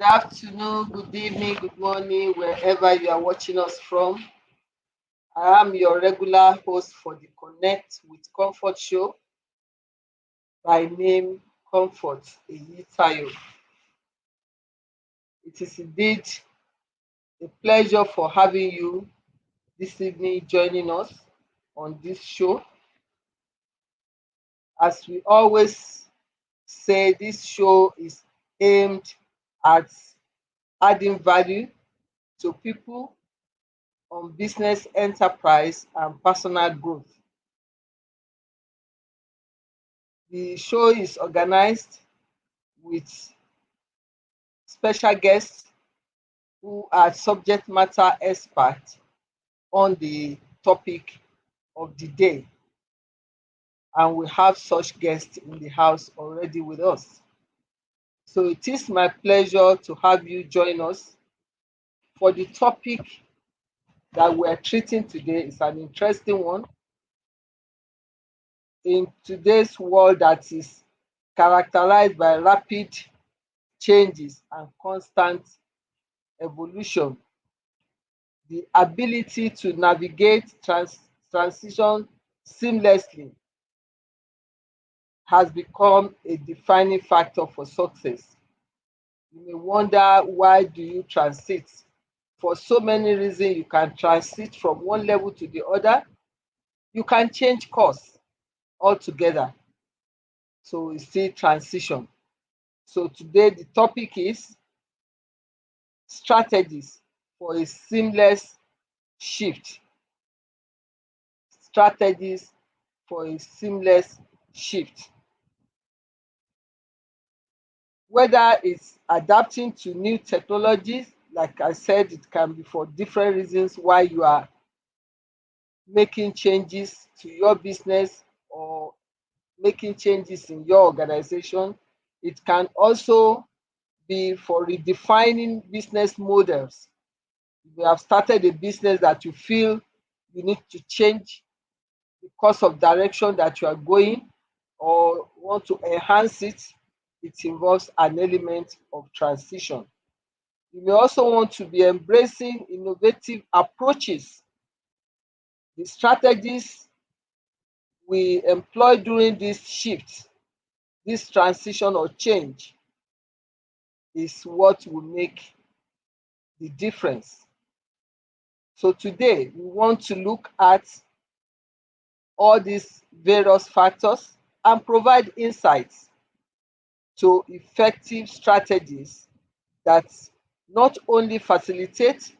Good afternoon, good evening, good morning, wherever you are watching us from. I am your regular host for the Connect with Comfort show. By name, Comfort Eyitayo. It is indeed a pleasure for having you this evening joining us on this show. As we always say, this show is aimed at adding value to people on business, enterprise, and personal growth. The show is organized with special guests who are subject matter experts on the topic of the day. And we have such guests in the house already with us. So it is my pleasure to have you join us for the topic that we're treating today. It's an interesting one. In today's world that is characterized by rapid changes and constant evolution, the ability to navigate transition seamlessly has become a defining factor for success. You may wonder, why do you transit? For so many reasons, you can transit from one level to the other. You can change course altogether. So it's still transition. So today the topic is strategies for a seamless shift. Strategies for a seamless shift. Whether it's adapting to new technologies, like I said, it can be for different reasons why you are making changes to your business or making changes in your organization. It can also be for redefining business models. If you have started a business that you feel you need to change because of direction that you are going or want to enhance it, it involves an element of transition. You may also want to be embracing innovative approaches. The strategies we employ during this shift, this transition or change, is what will make the difference. So today we want to look at all these various factors and provide insights to effective strategies that not only facilitate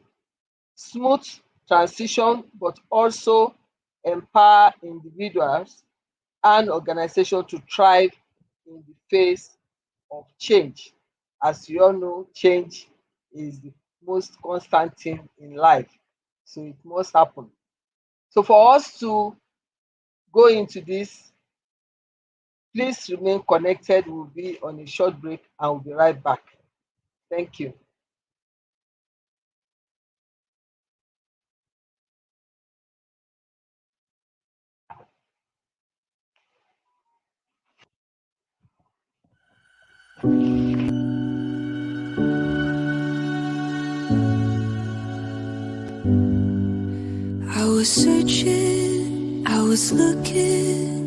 smooth transition but also empower individuals and organizations to thrive in the face of change. As you all know, change is the most constant thing in life, so it must happen. So for us to go into this, please remain connected. We'll be on a short break and we'll be right back. Thank you. I was searching, I was looking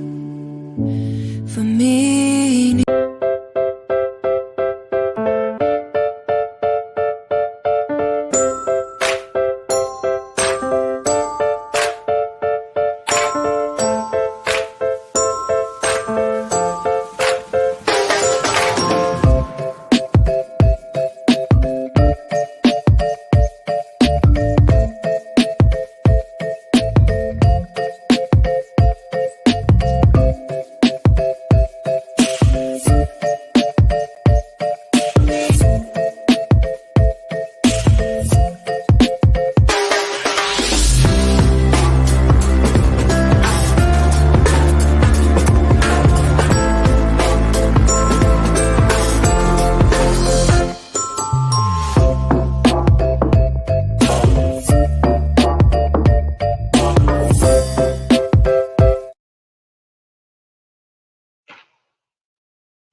for meaning.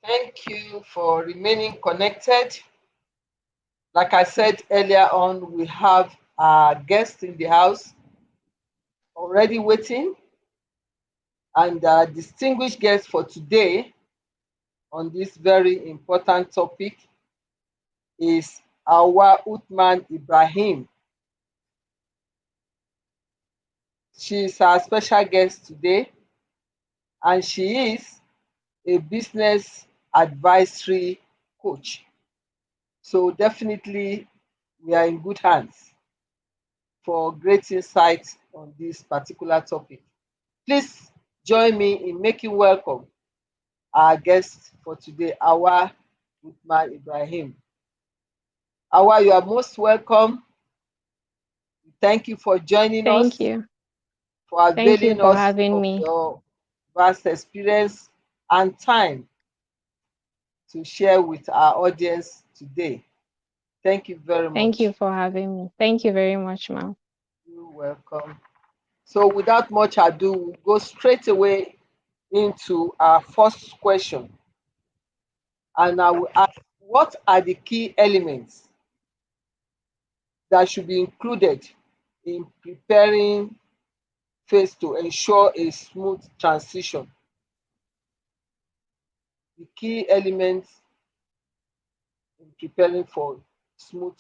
Thank you for remaining connected. Like I said earlier on, we have our guest in the house already waiting, and our distinguished guest for today on this very important topic is our Uthman Ibrahim. She is our special guest today, and she is a business advisory coach. So definitely we are in good hands for great insights on this particular topic. Please join me in making welcome our guest for today, Awa Uthman Ibrahim. Awa, you are most welcome. Thank you for joining Thank us, you. for Thank you availing for us having of me. your vast experience and time to share with our audience today. Thank you very Thank you much. for having me. Thank you very much, ma'am. You're welcome. So, without much ado, we'll go straight away into our first question. And I will ask, what are the key elements that should be included in preparing phase to ensure a smooth transition? The key elements in preparing for smooth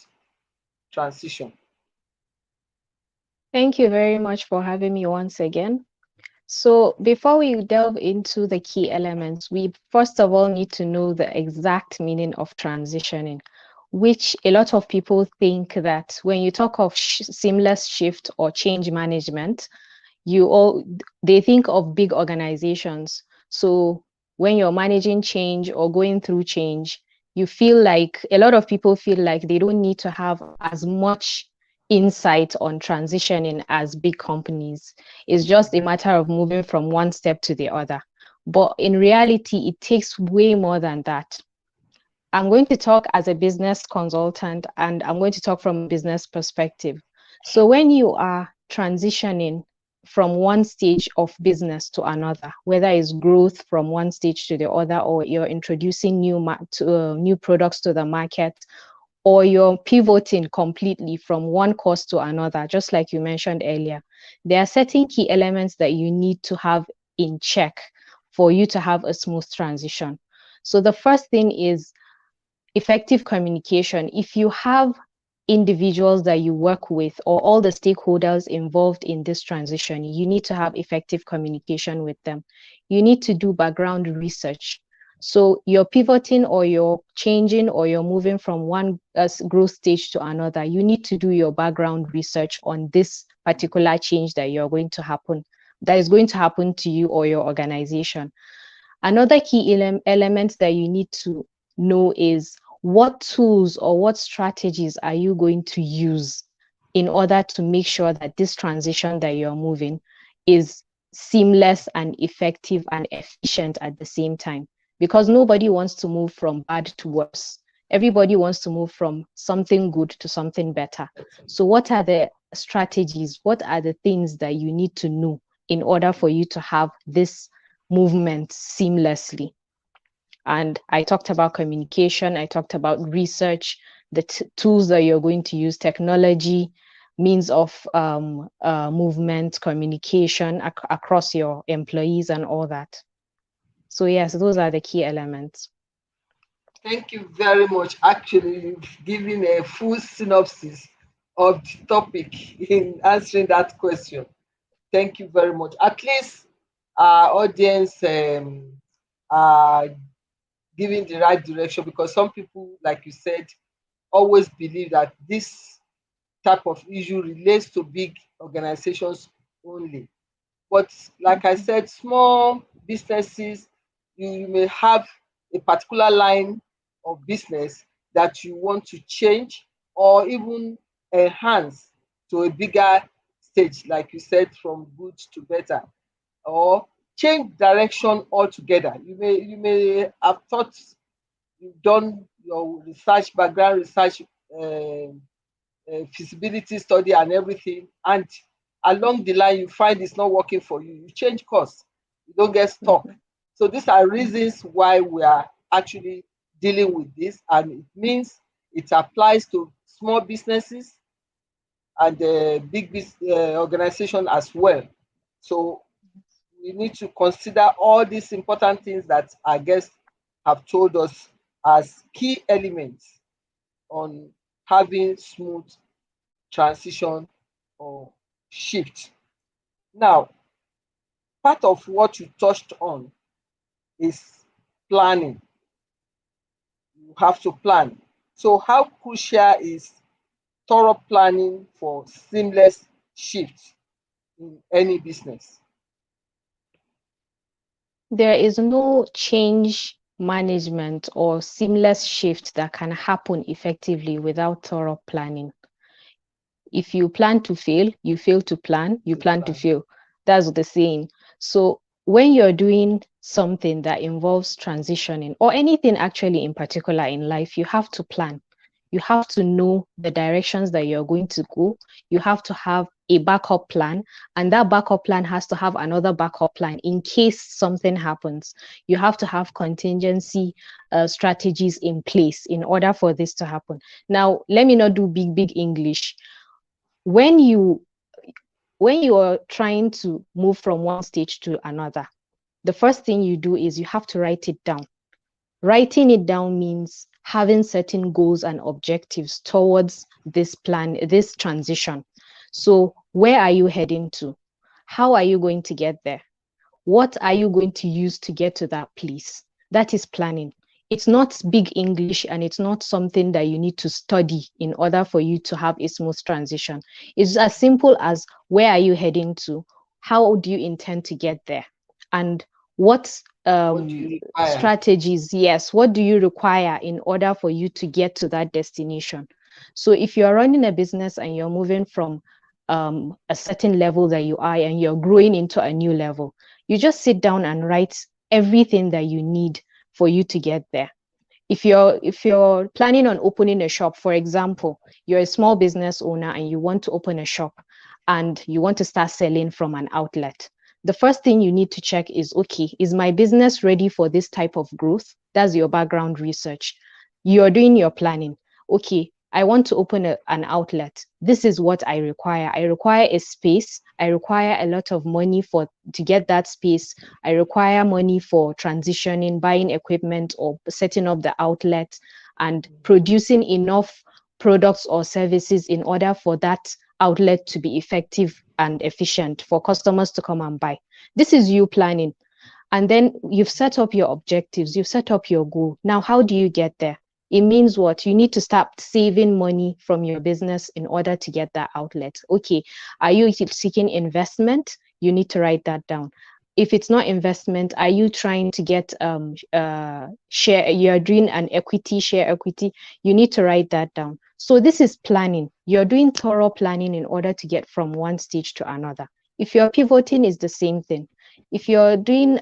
transition. Thank you very much for having me once again. So, before we delve into the key elements, we first of all need to know the exact meaning of transitioning, which a lot of people think that when you talk of seamless shift or change management, you all they think of big organizations. So when you're managing change or going through change, you feel like a lot of people feel like they don't need to have as much insight on transitioning as big companies. It's just a matter of moving from one step to the other. But in reality, it takes way more than that. I'm going to talk as a business consultant and I'm going to talk from a business perspective. So, when you are transitioning from one stage of business to another, whether it's growth from one stage to the other, or you're introducing new products to the market, or you're pivoting completely from one course to another, just like you mentioned earlier, there are certain key elements that you need to have in check for you to have a smooth transition. So, the first thing is effective communication. If you have individuals that you work with or all the stakeholders involved in this transition, you need to have effective communication with them. You need to do background research. So you're pivoting or you're changing or you're moving from one growth stage to another. You need to do your background research on this particular change that is going to happen to you or your organization. Another key element that you need to know is what tools or what strategies are you going to use in order to make sure that this transition that you're moving is seamless and effective and efficient at the same time. Because nobody wants to move from bad to worse. Everybody wants to move from something good to something better. So, what are the strategies? What are the things that you need to know in order for you to have this movement seamlessly? And I talked about communication, I talked about research, the tools that you're going to use, technology, means of movement, communication across your employees, and all that. So, yes, those are the key elements. Thank you very much. Actually, you've given a full synopsis of the topic in answering that question. Thank you very much. At least our audience are giving the right direction, because some people, like you said, always believe that this type of issue relates to big organizations only. But like I said, small businesses, you may have a particular line of business that you want to change or even enhance to a bigger stage, like you said, from good to better, or change direction altogether. You may have thought you've done your research, background research, feasibility study and everything, and along the line you find it's not working for you, you change course, you don't get stuck. Mhm, So these are reasons why we are actually dealing with this, and it means It applies to small businesses and big organization as well. So we need to consider all these important things that our guests have told us as key elements on having smooth transition or shift. Now, part of what you touched on is planning. You have to plan. So, how crucial is thorough planning for seamless shift in any business? There is no change management or seamless shift that can happen effectively without thorough planning. If you plan to fail, you fail to plan, you To plan to plan. fail. That's the saying. So when you're doing something that involves transitioning or anything actually in particular in life, you have to plan. You have to know the directions that you're going to go. You have to have a backup plan, and that backup plan has to have another backup plan in case something happens. You have to have contingency strategies in place in order for this to happen. Now, let me not do big English. when you when you are trying to move from one stage to another, the first thing you do is you have to write it down. Writing it down means having certain goals and objectives towards this plan, this transition. So where are you heading to? How are you going to get there? What are you going to use to get to that place? That is planning. It's not big English, and it's not something that you need to study in order for you to have a smooth transition. It's as simple as, where are you heading to? How do you intend to get there? And what What do you require? strategies, yes, what do you require in order for you to get to that destination? So if you're running a business and you're moving from a certain level that you are, and you're growing into a new level, you just sit down and write everything that you need for you to get there. If you're planning on opening a shop, for example, you're a small business owner and you want to open a shop and you want to start selling from an outlet, the first thing you need to check is, okay, is my business ready for this type of growth? That's your background research. You're doing your planning. Okay, I want to open an outlet. This is what I require. I require a space. I require a lot of money to get that space. I require money for transitioning, buying equipment, or setting up the outlet and producing enough products or services in order for that outlet to be effective and efficient for customers to come and buy. This is you planning. And then you've set up your objectives, you've set up your goal. Now, how do you get there? It means what? You need to start saving money from your business in order to get that outlet. Okay, are you seeking investment? You need to write that down. If it's not investment, are you trying to get share? You're doing an equity, share equity. You need to write that down. So this is planning. You're doing thorough planning in order to get from one stage to another. If you're pivoting, it's the same thing. If you're doing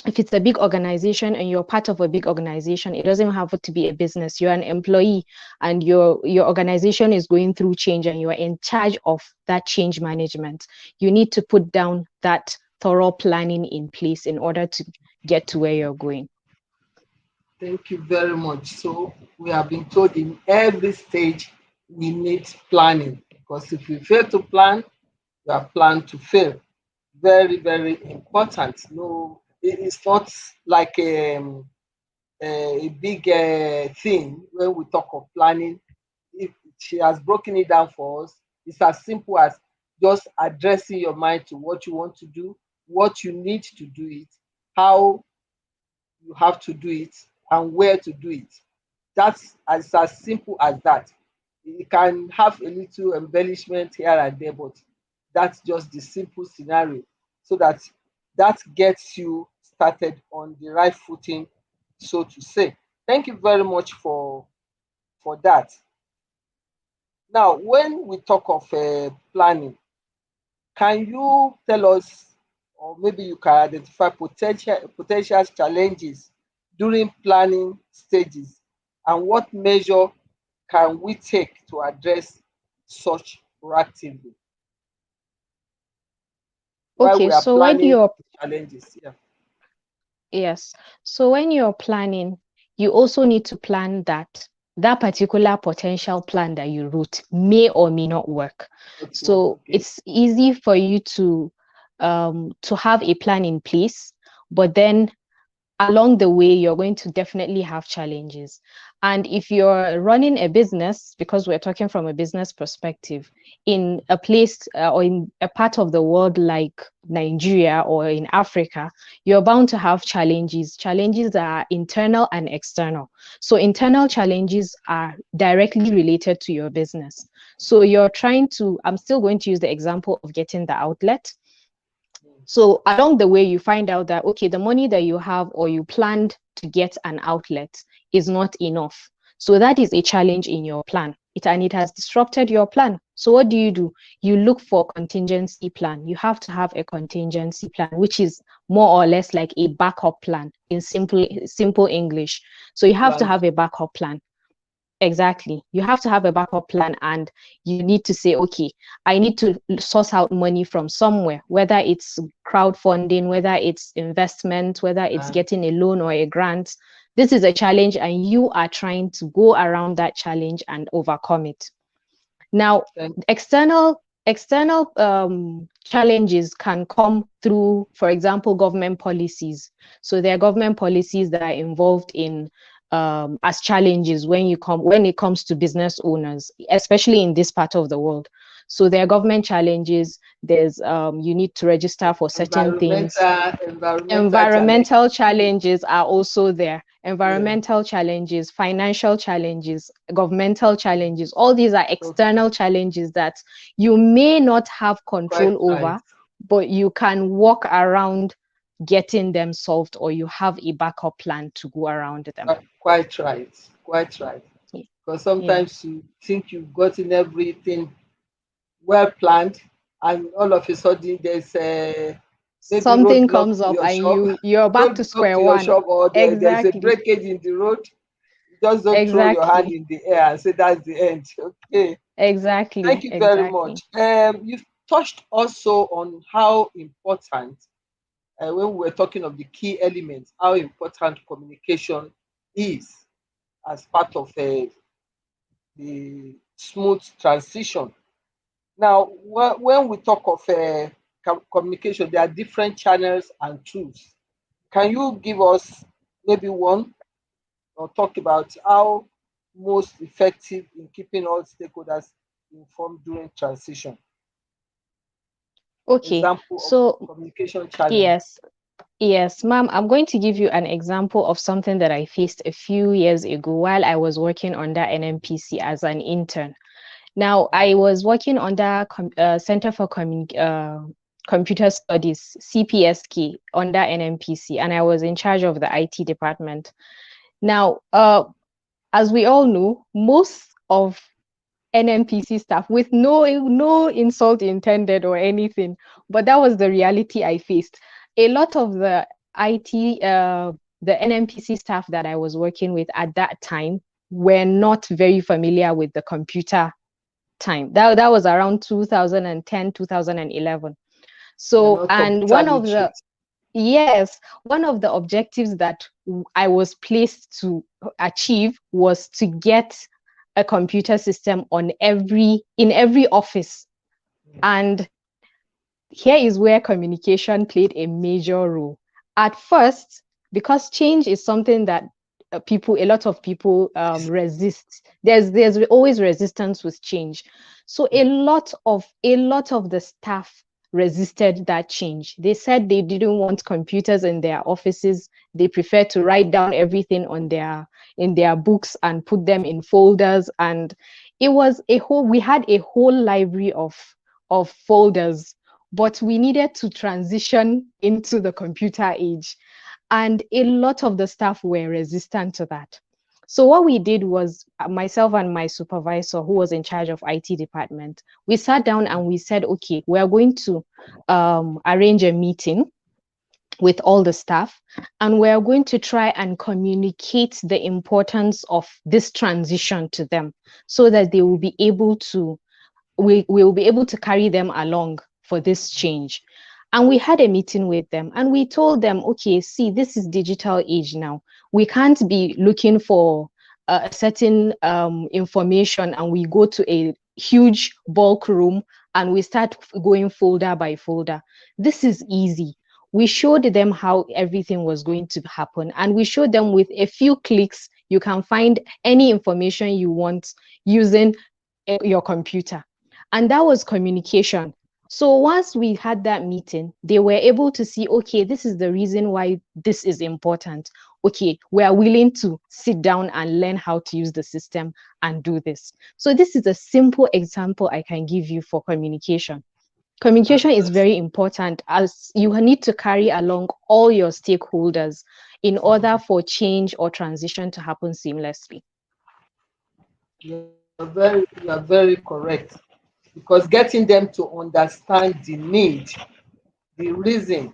if it's a big organization and you're part of a big organization, it doesn't have to be a business. You're an employee and your organization is going through change and you're in charge of that change management. You need to put down that thorough planning in place in order to get to where you're going. Thank you very much. So we have been told in every stage we need planning, because if we fail to plan, we are planned to fail. Very, very important. No, it's not like a big thing when we talk of planning. If she has broken it down for us, it's as simple as just addressing your mind to what you want to do, what you need to do it, how you have to do it, and where to do it. That's as simple as that. It can have a little embellishment here and there, but that's just the simple scenario, so that that gets you started on the right footing, so to say. Thank you very much for that. Now, when we talk of planning, can you tell us, or maybe you can identify potential challenges during planning stages, and what measure can we take to address such proactively while Okay, we are so when planning you're challenges? Yeah. yes, so when you're planning, you also need to plan that that particular potential plan that you wrote may or may not work. Not work. So Okay. it's easy for you to have a plan in place, but then along the way, you're going to definitely have challenges. And if you're running a business, because we're talking from a business perspective, in a place or in a part of the world like Nigeria or in Africa, you're bound to have challenges. Challenges that are internal and external. So internal challenges are directly related to your business. So you're trying to, I'm still going to use the example of getting the outlet. So along the way, you find out that, okay, the money that you have or you planned to get an outlet is not enough. So that is a challenge in your plan. It has disrupted your plan. So what do? You look for contingency plan. You have to have a contingency plan, which is more or less like a backup plan in simple English. So you have to Plan. have a backup plan. Exactly. You have to have a backup plan, and you need to say, okay, I need to source out money from somewhere, whether it's crowdfunding, whether it's investment, whether it's getting a loan or a grant. This is a challenge, and you are trying to go around that challenge and overcome it. Now, external challenges can come through, for example, government policies. So there are government policies that are involved in as challenges when it comes to business owners, especially in this part of the world. So there are government challenges. There's you need to register for certain things. Environmental challenge. Environmental challenges are also there. Yeah. Environmental challenges, financial challenges, governmental challenges. All these are Okay. external challenges that you may not have Quite control right. over, but you can walk around getting them solved, or you have a backup plan to go around them. Quite right. Quite right. Because Yeah. sometimes you think you've gotten everything well planned, and all of a sudden there's maybe Something roadblock comes to up your and shop, you're back to roadblock square to your one. shop, or there's a Exactly. breakage in the road. You just don't throw your hand Exactly. in the air and say that's the end. Okay. Thank Exactly. you very much. Exactly. You've touched also on how important, when we were talking of the key elements, how important communication is as part of the smooth transition. Now, when we talk of communication, there are different channels and tools. Can you give us maybe one, or talk about how most effective in keeping all stakeholders informed during transition? Okay. Example of So communication challenge. yes. Yes, ma'am, I'm going to give you an example of something that I faced a few years ago while I was working under NMPC as an intern. Now, I was working under Center for Computer Studies, CPSK, under NMPC, and I was in charge of the IT department. Now, as we all know, most of NMPC staff, with no insult intended or anything, but that was the reality I faced. A lot of the IT, the NMPC staff that I was working with at that time were not very familiar with the computer time. That was around 2010, 2011. They're So, not and computer literate. one of the objectives that I was placed to achieve was to get a computer system in every office. And here is where communication played a major role. At first, because change is something that a lot of people resist. There's always resistance with change. So a lot of the staff resisted that change. They said they didn't want computers in their offices. They prefer to write down everything on in their books and put them in folders. And it was we had a whole library of folders, but we needed to transition into the computer age. And a lot of the staff were resistant to that. So what we did was, myself and my supervisor, who was in charge of IT department, we sat down and we said, okay, we are going to arrange a meeting with all the staff, and we're going to try and communicate the importance of this transition to them, so that they will be able to we will be able to carry them along for this change. And we had a meeting with them and we told them, okay, see, this is digital age now. We can't be looking for a certain information and we go to a huge bulk room and we start going folder by folder. This is easy. We showed them how everything was going to happen, and we showed them with a few clicks you can find any information you want using your computer. And that was communication. So once we had that meeting, they were able to see, okay, this is the reason why this is important. Okay, we are willing to sit down and learn how to use the system and do this. So this is a simple example I can give you for communication. Communication is That's very important, as you need to carry along all your stakeholders in order for change or transition to happen seamlessly. you are very correct, because getting them to understand the need, the reason,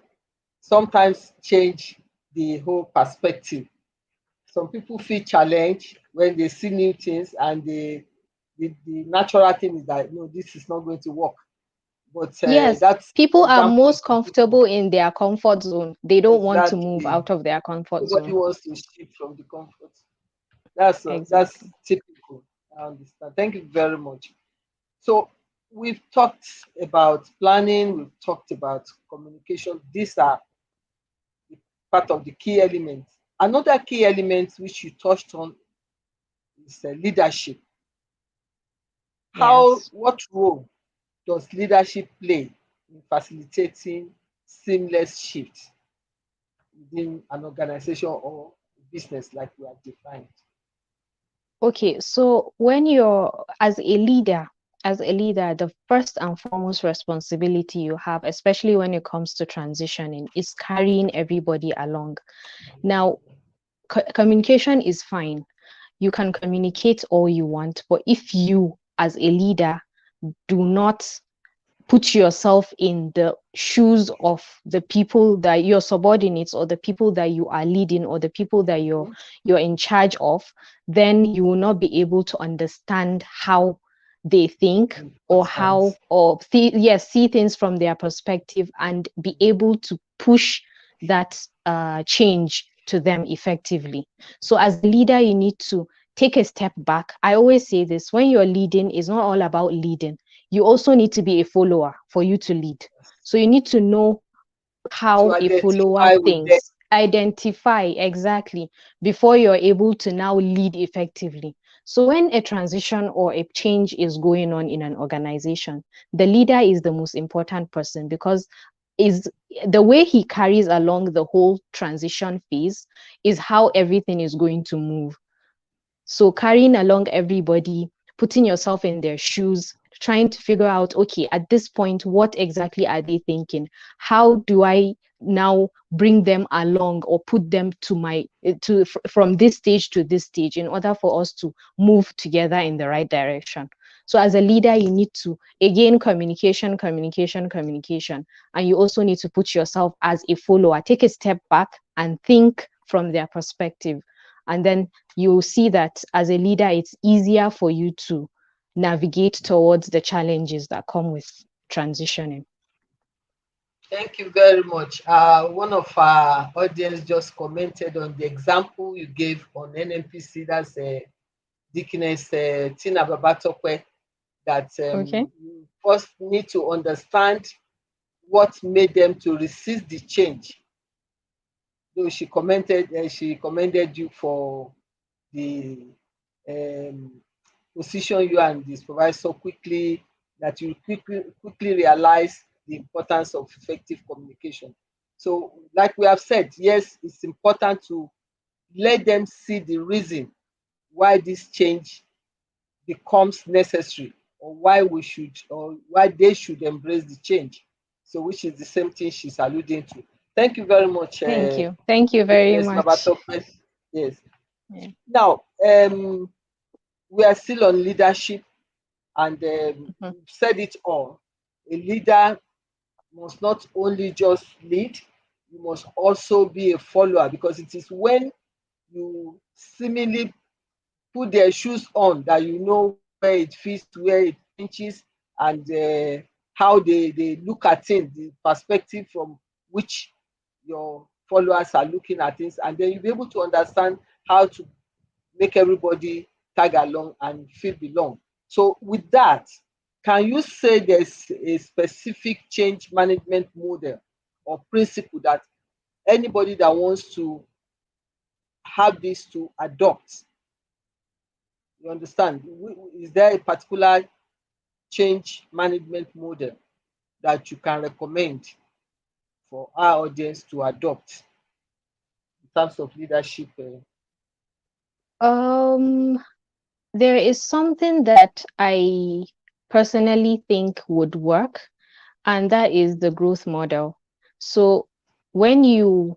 sometimes change the whole perspective. Some people feel challenged when they see new things, and the natural thing is that no, this is not going to work. But Yes, that's people are example is most comfortable in their comfort zone. They don't want to move exactly, out of their comfort nobody zone. wants to shift from the comfort. That's Exactly. typical. I understand. Thank you very much. So we've talked about planning, we've talked about communication. These are part of the key elements. Another key element which you touched on is leadership. Yes. What role does leadership play in facilitating seamless shifts within an organization or business like we have defined? Okay, so when you're as a leader, the first and foremost responsibility you have, especially when it comes to transitioning, is carrying everybody along. Now, communication is fine. You can communicate all you want, but if you, as a leader, do not put yourself in the shoes of the people that your subordinates or the people that you are leading or the people that you're in charge of, then you will not be able to understand how they think, or how, Important. or see, yes, see things from their perspective and be able to push that change to them effectively. So as a leader, you need to take a step back. I always say this: when you're leading, it's not all about leading, you also need to be a follower for you to lead. So you need to know To how a follower identify with them. thinks, identify exactly before you're able to now lead effectively. So when a transition or a change is going on in an organization, the leader is the most important person, because is the way he carries along the whole transition phase is how everything is going to move. So carrying along everybody, putting yourself in their shoes, trying to figure out, okay, at this point, what exactly are they thinking? How do I now bring them along or put them to from this stage to this stage in order for us to move together in the right direction? So as a leader, you need to, again, communication, communication, communication. And you also need to put yourself as a follower, take a step back and think from their perspective. And then you'll see that as a leader, it's easier for you to navigate towards the challenges that come with transitioning. Thank you very much. One of our audience just commented on the example you gave on NNPC. That's Dickiness Tina Babatokwe. That Okay. you first need to understand what made them to resist the change. Though she commended you for the um, position you and the supervisor quickly, that you quickly realize the importance of effective communication. So, like we have said, yes, it's important to let them see the reason why this change becomes necessary, or why we should, or why they should embrace the change. So, which is the same thing she's alluding to. Thank you very much, Thank you. Thank you very Dickness much. Babatokwe. Yes. Yeah. Now, we are still on leadership, and Mhm. we've said it all. A leader must not only just lead, you must also be a follower, because it is when you seemingly put their shoes on that you know where it fits, where it pinches, and how they look at things, the perspective from which your followers are looking at things, and then you'll be able to understand how to make everybody tag along and feel belong. So with that, can you say there's a specific change management model or principle that anybody that wants to have this to adopt? You understand? Is there a particular change management model that you can recommend for our audience to adopt in terms of leadership? Um, there is something that I personally think would work, and that is the growth model. So when you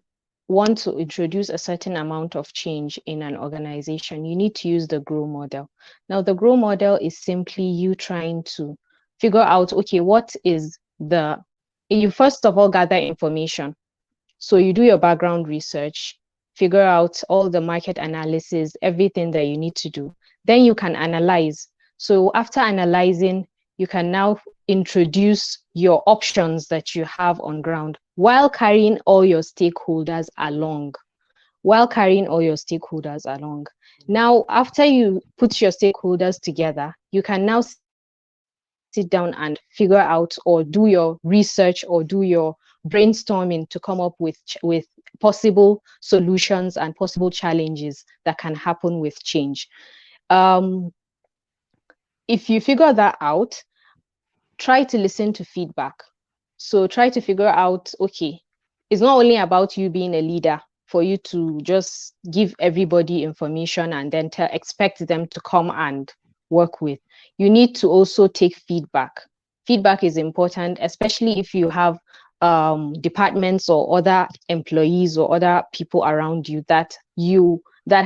want to introduce a certain amount of change in an organization, you need to use the grow model. Now, the grow model is simply you trying to figure out, okay, what is the, you first of all gather information. So you do your background research, figure out all the market analysis, everything that you need to do. Then you can analyze. So after analyzing, you can now introduce your options that you have on ground while carrying all your stakeholders along. While carrying all your stakeholders along. Now, after you put your stakeholders together, you can now sit down and figure out or do your research or do your brainstorming to come up with possible solutions and possible challenges that can happen with change. Um, if you figure that out, try to listen to feedback. So try to figure out, okay, it's not only about you being a leader for you to just give everybody information and then expect them to come and work with. You need to also take feedback. Feedback is important, especially if you have departments or other employees or other people around you that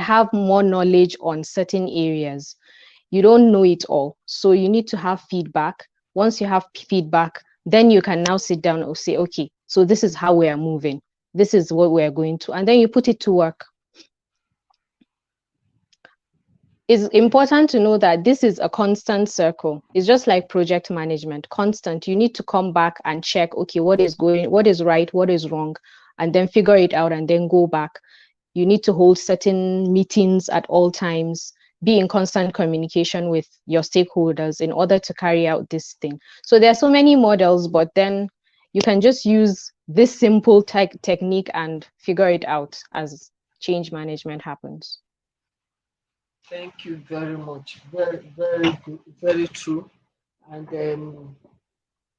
have more knowledge on certain areas. You don't know it all, so you need to have feedback. Once you have feedback, then you can now sit down and say, okay, so this is how we are moving, this is what we are going to, and then you put it to work. It's important to know that this is a constant circle. It's just like project management, constant. You need to come back and check, okay, what is right, what is wrong, and then figure it out and then go back. You need to hold certain meetings at all times, be in constant communication with your stakeholders in order to carry out this thing. So there are so many models, but then you can just use this simple technique and figure it out as change management happens. Thank you very much. Very, very good. Very true. And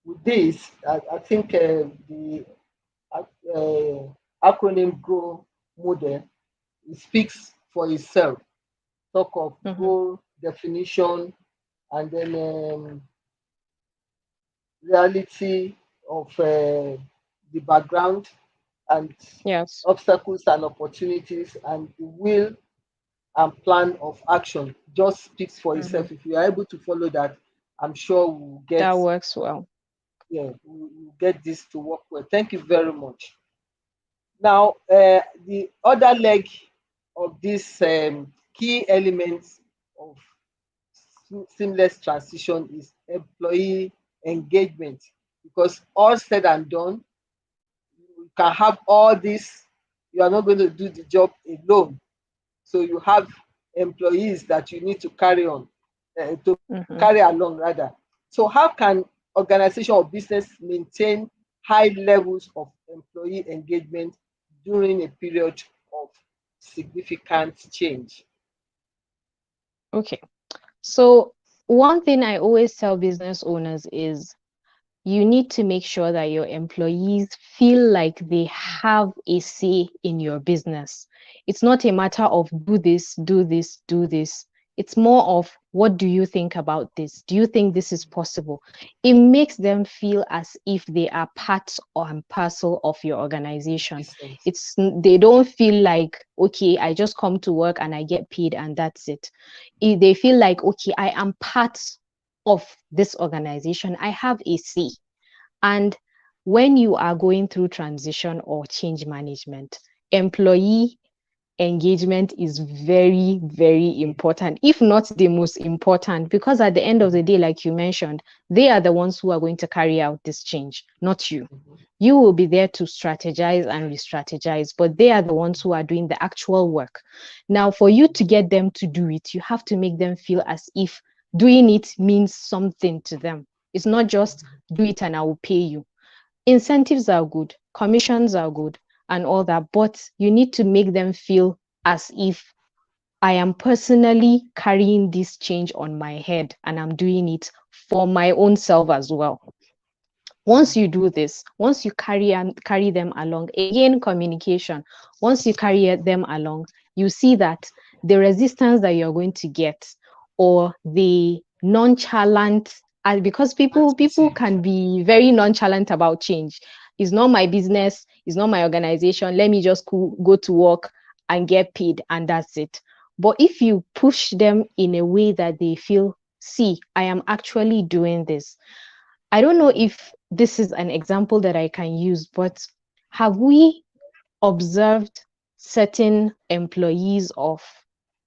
with this, I think the acronym GROW model, it speaks for itself. Talk of Mhm. goal definition, and then reality of the background, and Yes. obstacles and opportunities, and the will and plan of action just speaks for Mhm. itself. If you are able to follow that, I'm sure we'll get, That works well. yeah, we'll get this to work well. Thank you very much. Now, the other leg of this key elements of seamless transition is employee engagement, because all said and done, you can have all this, you are not going to do the job alone. So you have employees that you need to to Mhm. carry along rather. So how can organization or business maintain high levels of employee engagement during a period of significant change? Okay. So one thing I always tell business owners is you need to make sure that your employees feel like they have a say in your business. It's not a matter of do this, do this, do this. It's more of what do you think about this? Do you think this is possible? It makes them feel as if they are part and parcel of your organization. Business. They don't feel like, okay, I just come to work and I get paid and that's it. They feel like, okay, I am part of this organization. I have a say. And when you are going through transition or change management, employee engagement is very, very important, if not the most important, because at the end of the day, like you mentioned, they are the ones who are going to carry out this change, not you. You will be there to strategize and re-strategize, but they are the ones who are doing the actual work. Now, for you to get them to do it, you have to make them feel as if doing it means something to them. It's not just do it and I will pay you. Incentives are good, commissions are good, and all that, but you need to make them feel as if I am personally carrying this change on my head and I'm doing it for my own self as well. Once you do this, once you carry them along, again, communication, once you carry them along, you see that the resistance that you're going to get, or the nonchalant, because people Attitude. can be very nonchalant about change. It's not my business, it's not my organization, let me just go to work and get paid, and that's it. But if you push them in a way that they feel, see, I am actually doing this. I don't know if this is an example that I can use, but have we observed certain employees of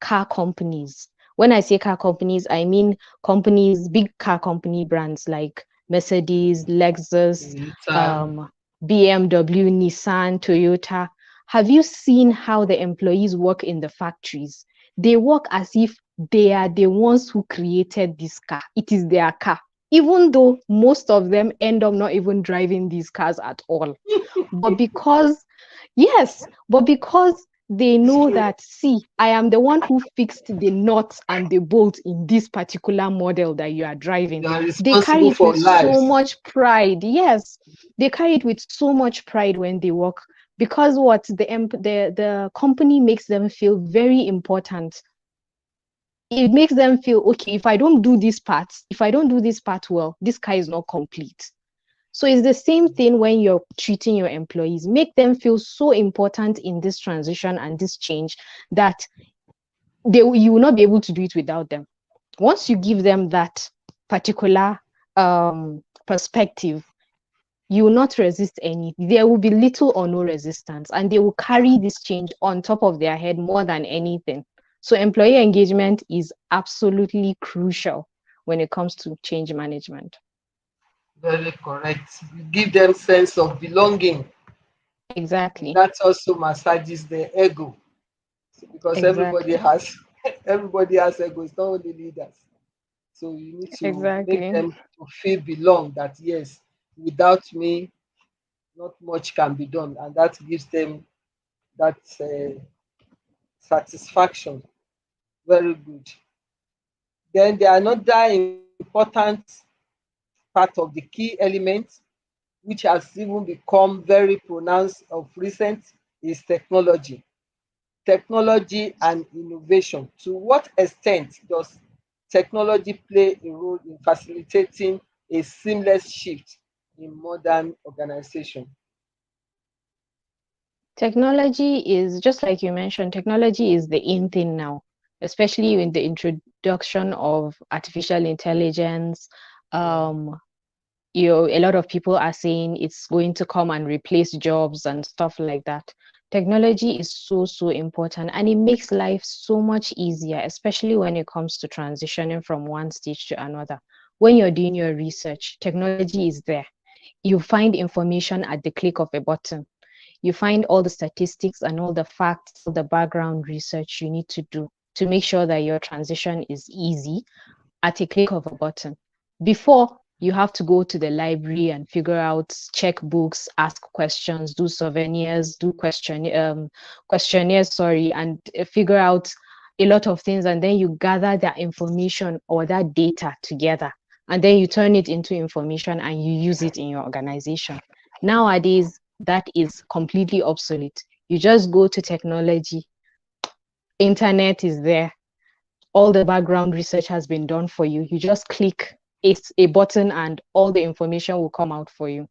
car companies? When I say car companies, I mean companies, big car company brands like Mercedes, Lexus, Toyota. um, BMW, Nissan, Toyota. Have you seen how the employees work in the factories? They work as if they are the ones who created this car. It is their car, even though most of them end up not even driving these cars at all. But because, yes, but because they know that, see, I am the one who fixed the nuts and the bolts in this particular model that you are driving, You are they carry responsible it with for so lives. much pride. Yes, they carry it with so much pride when they work, because what the company makes them feel very important. It makes them feel, okay, if I don't do this part well, this car is not complete. So it's the same thing when you're treating your employees. Make them feel so important in this transition and this change that you will not be able to do it without them. Once you give them that particular perspective, you will not resist any. There will be little or no resistance, and they will carry this change on top of their head more than anything. So employee engagement is absolutely crucial when it comes to change management. Very correct. You give them sense of belonging. And Exactly. that also massages the ego. Because Exactly. everybody has ego. It's not only leaders. So you need to make Exactly. them to feel belong, that yes, without me, not much can be done, and that gives them that satisfaction. Very good. Then there are another important part of the key element, which has even become very pronounced of recent, is technology. Technology and innovation. To what extent does technology play a role in facilitating a seamless shift in modern organization? Technology is, just like you mentioned, technology is the in thing now, especially in the introduction of artificial intelligence. Yeah, Um, a lot of people are saying it's going to come and replace jobs and stuff like that. Technology is so, so important, and it makes life so much easier, especially when it comes to transitioning from one stage to another. When you're doing your research, technology is there. You find information at the click of a button. You find all the statistics and all the facts, all the background research you need to do to make sure that your transition is easy at a click of a button. Before, you have to go to the library and figure out, check books, ask questions, do souvenirs, do questionnaires, sorry, and figure out a lot of things, and then you gather that information or that data together, and then you turn it into information and you use it in your organization. Nowadays, that is completely obsolete. You just go to technology, internet is there, all the background research has been done for you. You just click a button and all the information will come out for you.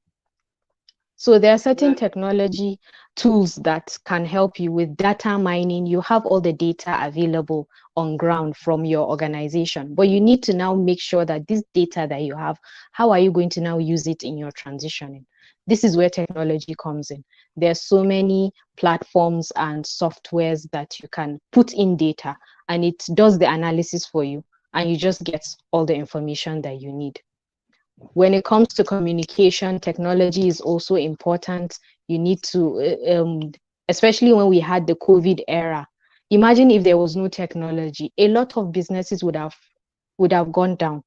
So there are certain very, technology tools that can help you with data mining. You have all the data available on ground from your organization, but you need to now make sure that this data that you have, how are you going to now use it in your transitioning? This is where technology comes in. There's so many platforms and softwares that you can put in data, and it does the analysis for you, and you just get all the information that you need. When it comes to communication, technology is also important. You need to, especially when we had the COVID era. Imagine if there was no technology, a lot of businesses would have gone down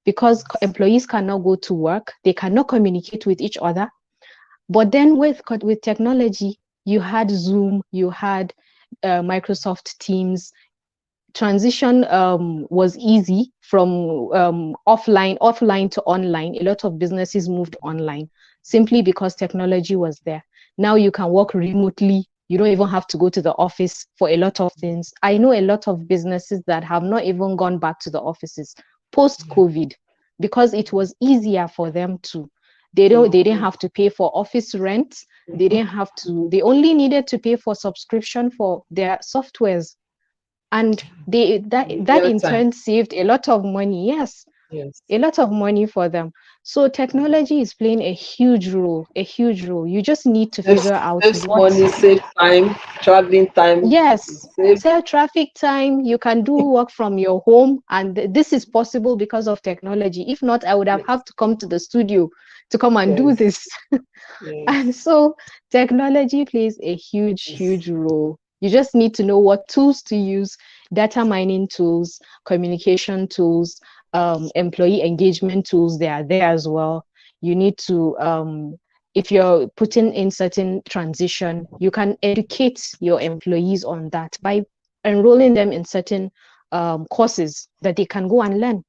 because employees cannot go to work, they cannot communicate with each other. But then with technology, you had Zoom, you had Microsoft Teams. Transition was easy from offline to online. A lot of businesses moved online simply because technology was there. Now you can work remotely. You don't even have to go to the office for a lot of things. I know a lot of businesses that have not even gone back to the offices post COVID because it was easier for them to. They didn't have to pay for office rent. They only needed to pay for subscription for their softwares, and that real in time. turn saved a lot of money. Yes, Yes. a lot of money for them. So technology is playing a huge role. You just need to Saves, figure out saves what. money, save time, traveling time is Yes, saved. save traffic time. You can do work from your home, and this is possible because of technology. If not, I would have Yes. had to come to the studio to come and do Yes. this. And Yes. so technology plays a huge Yes. role. You just need to know what tools to use: data mining tools, communication tools, employee engagement tools. They are there as well. You need to, if you're putting in certain transition, you can educate your employees on that by enrolling them in certain courses that they can go and learn.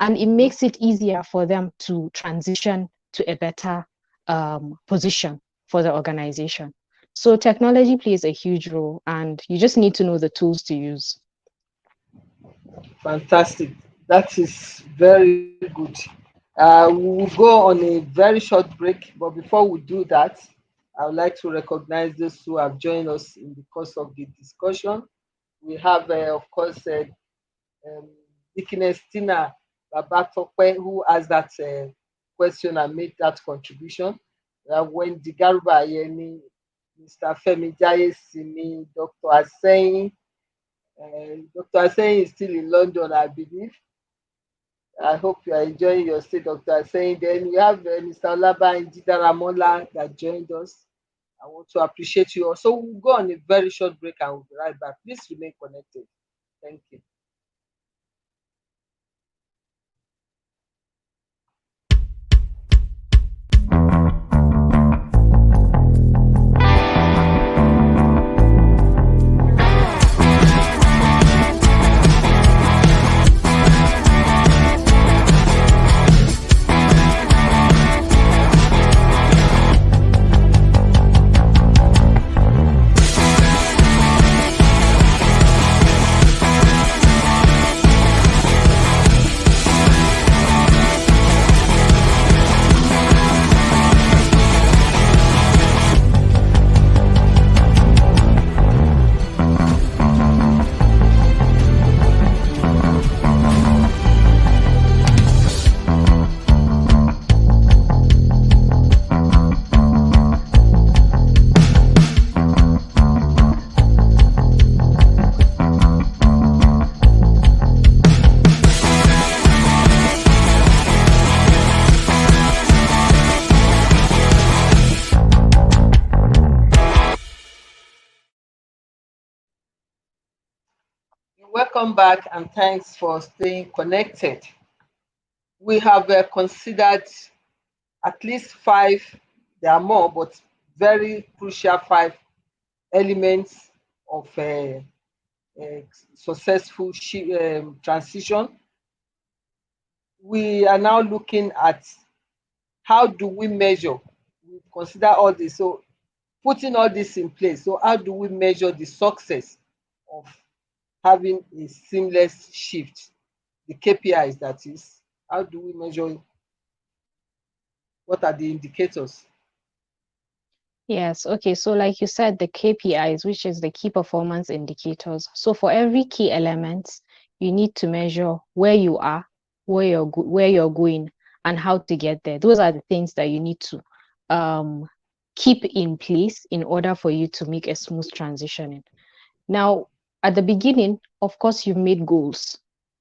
And it makes it easier for them to transition to a better position for the organization. So technology plays a huge role, and you just need to know the tools to use. Fantastic. That is very good. We'll go on a very short break, but before we do that, I would like to recognize those who have joined us in the course of the discussion. We have, of course, um, Dickiness Tina Babatope, who asked that question and made that contribution. Wendy Garuba Ayeni, Mr. Femi Jayesimi, Dr. Aseyin. Dr. Aseyin is still in London, I believe. I hope you are enjoying your stay, Dr. Aseyin. Then we have Mr. Olaba Njidaramola that joined us. I want to appreciate you all. So we'll go on a very short break and we'll be right back. Please remain connected. Thank you. Welcome back and thanks for staying connected. We have considered at least five, there are more, but very crucial five elements of successful transition. We are now looking at how do we measure. We consider all this. So putting all this in place. So how do we measure the success of having a seamless shift? The KPIs, that is, how do we measure it? What are the indicators? Yes, okay. So like you said, the KPIs, which is the key performance indicators. So for every key element, you need to measure where you are, where you're going, and how to get there. Those are the things that you need to keep in place in order for you to make a smooth transitioning. Now, at the beginning, of course, you've made goals.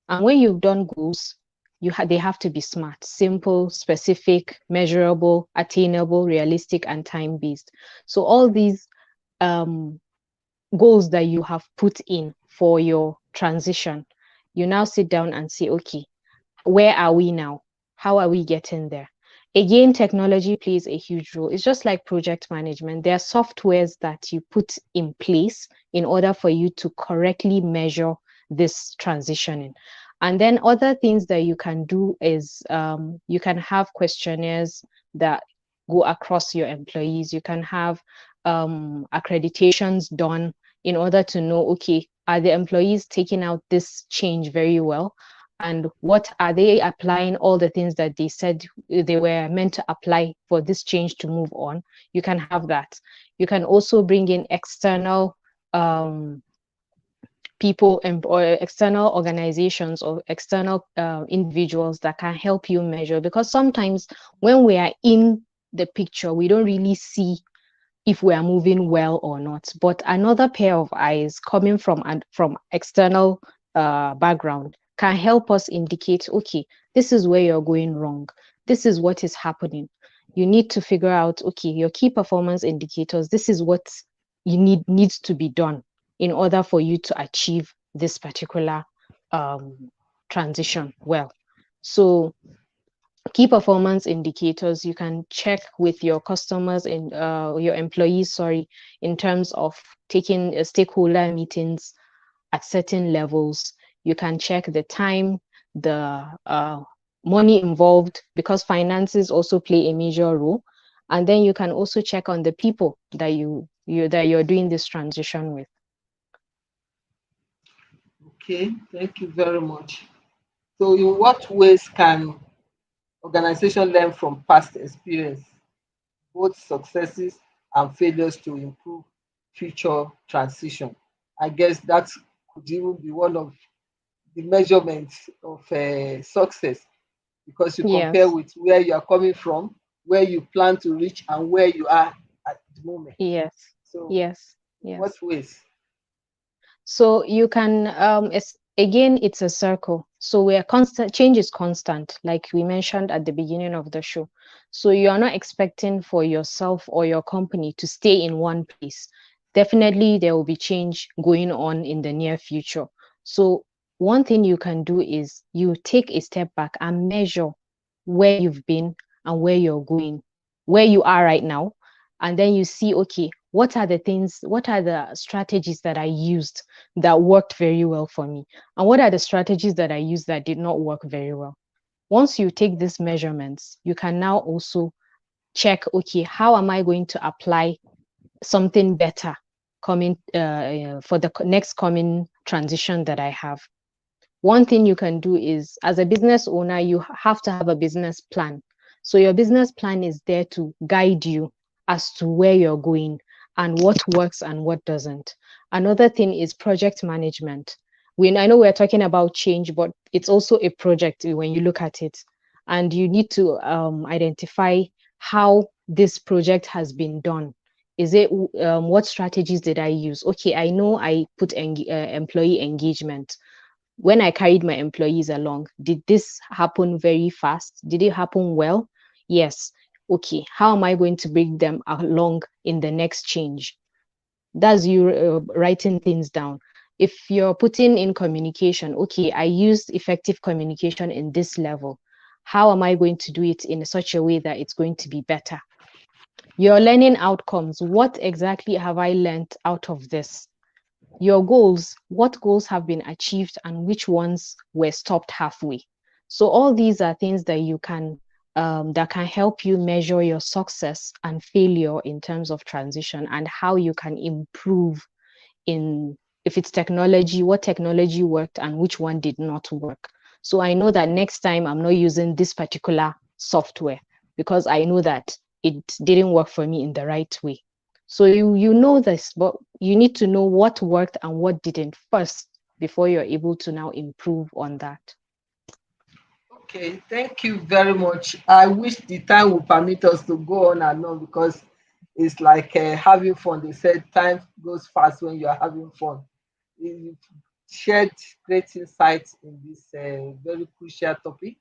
And when you've done goals, they have to be smart, simple, specific, measurable, attainable, realistic, and time-based. So all these um, goals that you have put in for your transition, you now sit down and say, okay, where are we now? How are we getting there? Again, technology plays a huge role. It's just like project management. There are softwares that you put in place in order for you to correctly measure this transitioning. And then other things that you can do is you can have questionnaires that go across your employees. You can have accreditations done in order to know, okay, are the employees taking out this change very well? And what are they applying all the things that they said they were meant to apply for this change to move on? You can have that. You can also bring in external people or external organizations or external individuals that can help you measure, because sometimes when we are in the picture, we don't really see if we are moving well or not. But another pair of eyes coming from external background can help us indicate, okay, this is where you're going wrong. This is what is happening. You need to figure out, okay, your key performance indicators, this is what needs to be done in order for you to achieve this particular transition well. So key performance indicators you can check with your customers and your employees, sorry, in terms of taking stakeholder meetings at certain levels. You can check the time, the money involved, because finances also play a major role. And then you can also check on the people that you're doing this transition with. Okay, thank you very much. So, in what ways can organization learn from past experience, both successes and failures, to improve future transition? I guess that could even be one of the measurements of success, because you compare Yes, with where you are coming from, where you plan to reach, and where you are at the moment. yes, So, yes, in what yes. ways? So you can, again, it's a circle. So where constant change is constant, like we mentioned at the beginning of the show. So you are not expecting for yourself or your company to stay in one place. Definitely, there will be change going on in the near future. So one thing you can do is you take a step back and measure where you've been and where you're going, where you are right now. And then you see, okay, what are the strategies that I used that worked very well for me? And what are the strategies that I used that did not work very well? Once you take these measurements, you can now also check, okay, how am I going to apply something better coming for the next coming transition that I have? One thing you can do is, as a business owner, you have to have a business plan. So your business plan is there to guide you as to where you're going and what works and what doesn't. Another thing is project management. I know we're talking about change, but it's also a project when you look at it. And you need to identify how this project has been done. Is it what strategies did I use? Okay, I know I put employee engagement. When I carried my employees along, did this happen very fast? Did it happen well? Yes. Okay. How am I going to bring them along in the next change? That's you writing things down. If you're putting in communication, okay, I used effective communication in this level. How am I going to do it in such a way that it's going to be better? Your learning outcomes. What exactly have I learned out of this? Your goals, what goals have been achieved and which ones were stopped halfway? So all these are things that you can that can help you measure your success and failure in terms of transition, and how you can improve in, if it's technology, what technology worked and which one did not work. So I know that next time I'm not using this particular software because I know that it didn't work for me in the right way. So you know this, but you need to know what worked and what didn't first before you're able to now improve on that. Okay, thank you very much. I wish the time would permit us to go on and on because it's like having fun. They said time goes fast when you are having fun. You shared great insights in this very crucial topic,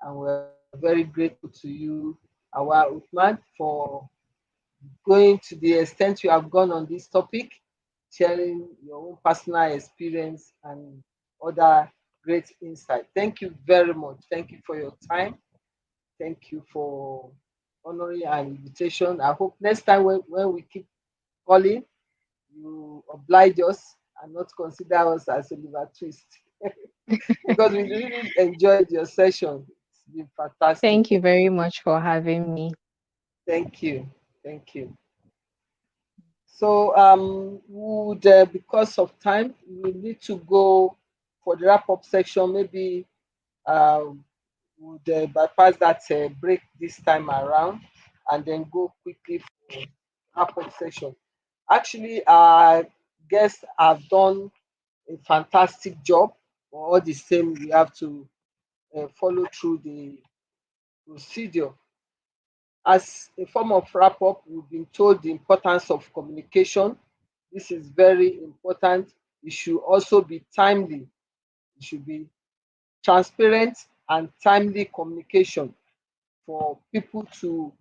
and we're very grateful to you, our Uthman, for going to the extent you have gone on this topic, sharing your own personal experience and other great insight. Thank you very much. Thank you for your time. Thank you for honoring our invitation. I hope next time when we keep calling, you oblige us and not consider us as a liver twist because we really enjoyed your session. It's been fantastic. Thank you very much for having me. Thank you. Thank you. So, would because of time, we need to go for the wrap up section. Maybe would bypass that break this time around, and then go quickly for wrap up section. Actually, our guests have done a fantastic job. But all the same, we have to follow through the procedure. As a form of wrap up, we've been told the importance of communication. This is very important. It should also be timely. It should be transparent and timely communication for people to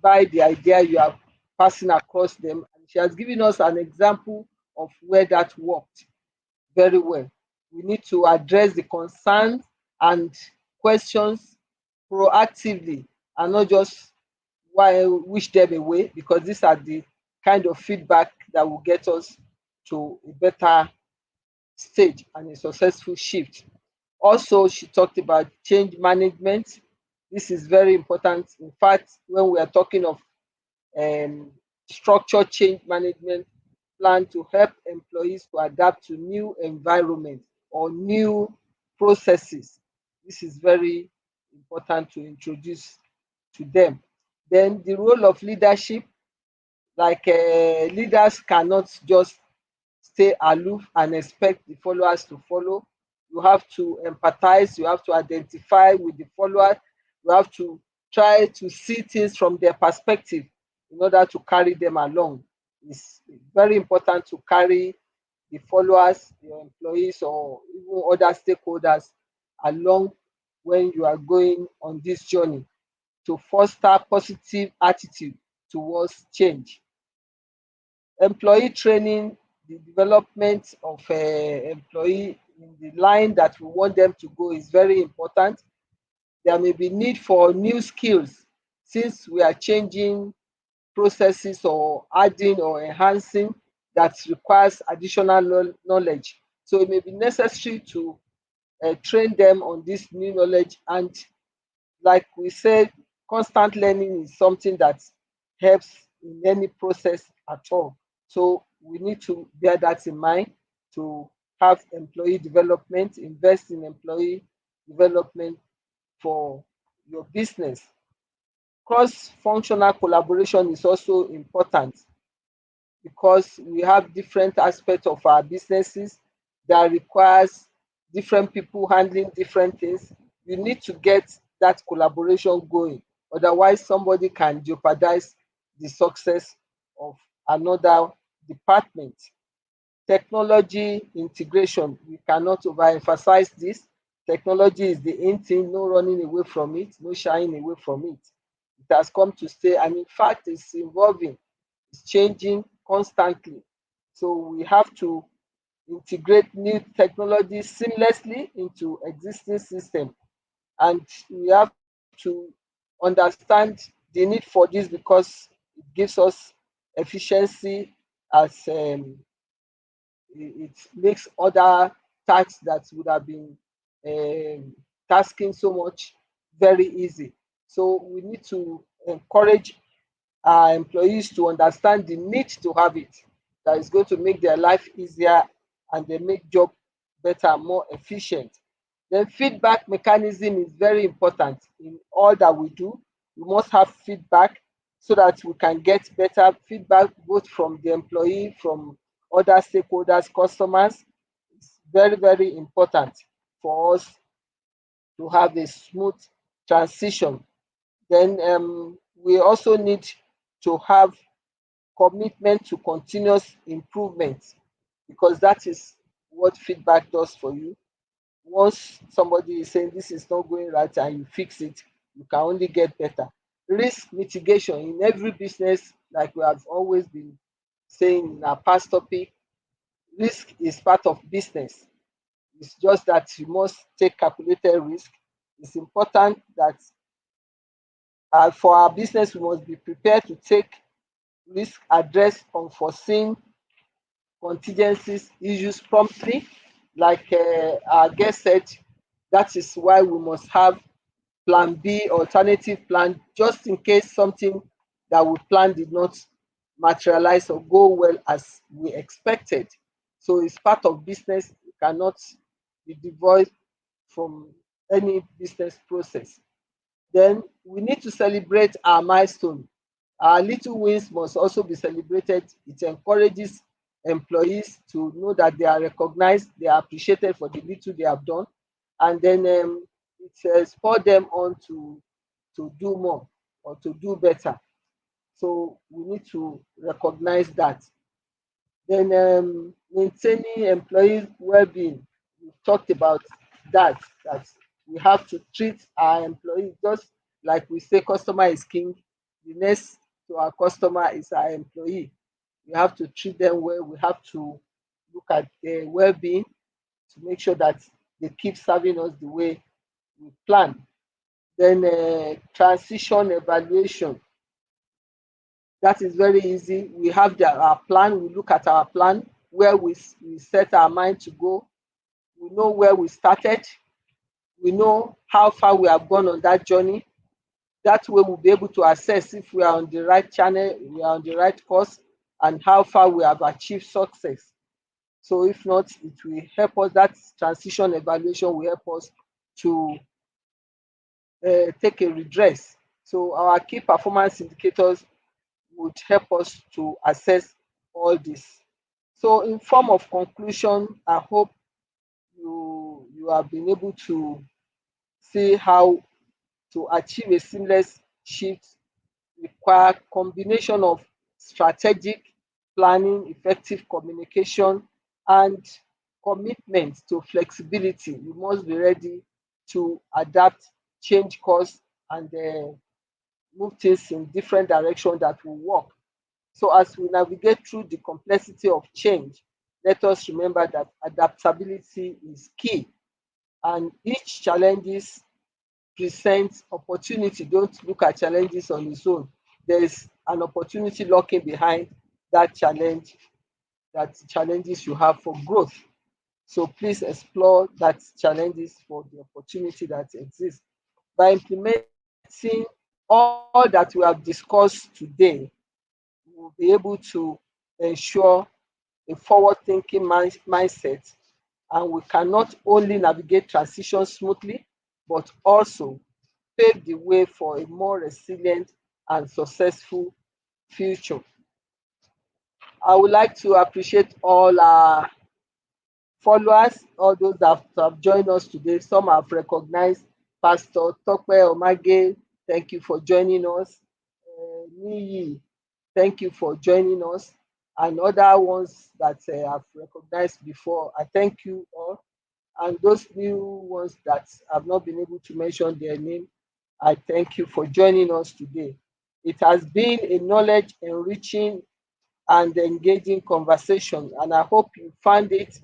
buy the idea you are passing across them. And she has given us an example of where that worked very well. We need to address the concerns and questions proactively and not just why wish them away, because these are the kind of feedback that will get us to a better stage and a successful shift. Also, she talked about change management. This is very important. In fact, when we are talking of um, structured change management plan to help employees to adapt to new environment or new processes. This is very important to introduce to them. Then the role of leadership, like leaders cannot just stay aloof and expect the followers to follow. You have to empathize, you have to identify with the followers, you have to try to see things from their perspective in order to carry them along. It's very important to carry the followers, your employees, or even other stakeholders along when you are going on this journey to foster positive attitude towards change. Employee training, the development of employee in the line that we want them to go is very important. There may be need for new skills since we are changing processes or adding or enhancing that requires additional knowledge. So it may be necessary to train them on this new knowledge. And like we said, constant learning is something that helps in any process at all. So we need to bear that in mind to have employee development, invest in employee development for your business. Cross-functional collaboration is also important because we have different aspects of our businesses that requires different people handling different things. You need to get that collaboration going. Otherwise, somebody can jeopardize the success of another department. Technology integration, we cannot overemphasize this. Technology is the in thing, no running away from it, no shying away from it. It has come to stay, and in fact, it's evolving, it's changing constantly. So we have to integrate new technologies seamlessly into existing systems, and we have to understand the need for this because it gives us efficiency as it makes other tasks that would have been tasking so much very easy. So we need to encourage our employees to understand the need to have it. That is going to make their life easier and they make job better, more efficient. Then feedback mechanism is very important in all that we do. We must have feedback so that we can get better feedback both from the employee, from other stakeholders, customers. It's very, very important for us to have a smooth transition. Then we also need to have commitment to continuous improvement, because that is what feedback does for you. Once somebody is saying this is not going right and you fix it, you can only get better. Risk mitigation in every business, like we have always been saying in our past topic, risk is part of business. It's just that you must take calculated risk. It's important that for our business, we must be prepared to take risk, address unforeseen contingencies, issues promptly. Like our guest said, that is why we must have plan B, alternative plan, just in case something that we planned did not materialize or go well as we expected. So it's part of business. It cannot be devoid from any business process. Then we need to celebrate our milestone. Our little wins must also be celebrated. It encourages employees to know that they are recognized, they are appreciated for the little they have done, and then it spur them on to do more or to do better. So we need to recognize that. Then maintaining employee well-being. We talked about that we have to treat our employees just like we say customer is king. The next to our customer is our employee. We have to treat them well. We have to look at their well-being to make sure that they keep serving us the way we plan. Then transition evaluation. That is very easy. We have our plan. We look at our plan where we set our mind to go. We know where we started. We know how far we have gone on that journey. That way, we'll be able to assess if we are on the right channel, we are on the right course, and how far we have achieved success. So, if not, it will help us. That transition evaluation will help us to take a redress. So, our key performance indicators would help us to assess all this. So in form of conclusion, I hope you have been able to see how to achieve a seamless shift require combination of strategic planning, effective communication, and commitment to flexibility. You must be ready to adapt, change course, and move things in different directions that will work. So as we navigate through the complexity of change, let us remember that adaptability is key, and each challenges presents opportunity. Don't look at challenges on its own. There is an opportunity lurking behind that challenge, that challenges you have for growth. So please explore that challenges for the opportunity that exists. By implementing all that we have discussed today, we will be able to ensure a forward-thinking mindset, and we can not only navigate transition smoothly, but also pave the way for a more resilient and successful future. I would like to appreciate all our followers, all those that have joined us today. Some have recognized Pastor Tope Omage. Thank you for joining us. Niyi, thank you for joining us. And other ones that I've recognized before, I thank you all. And those new ones that have not been able to mention their name, I thank you for joining us today. It has been a knowledge enriching and engaging conversation, and I hope you found it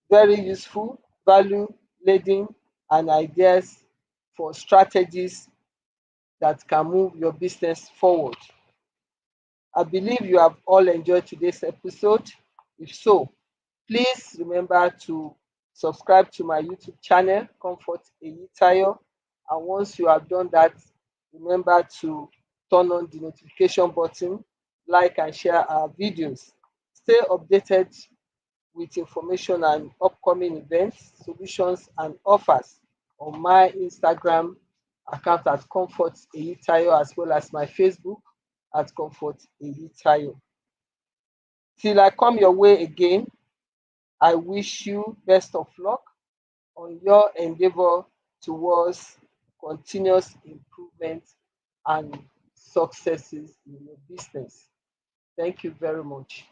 very useful, value laden, and ideas for strategies that can move your business forward. I believe you have all enjoyed today's episode. If so, please remember to subscribe to my YouTube channel, Comfort Eyitayo. And once you have done that, remember to turn on the notification button, like and share our videos. Stay updated with information and upcoming events, solutions, and offers on my Instagram account at Comfort Eyitayo, as well as my Facebook at Comfort Eyitayo. Till I come your way again, I wish you best of luck on your endeavor towards continuous improvement and successes in your business. Thank you very much.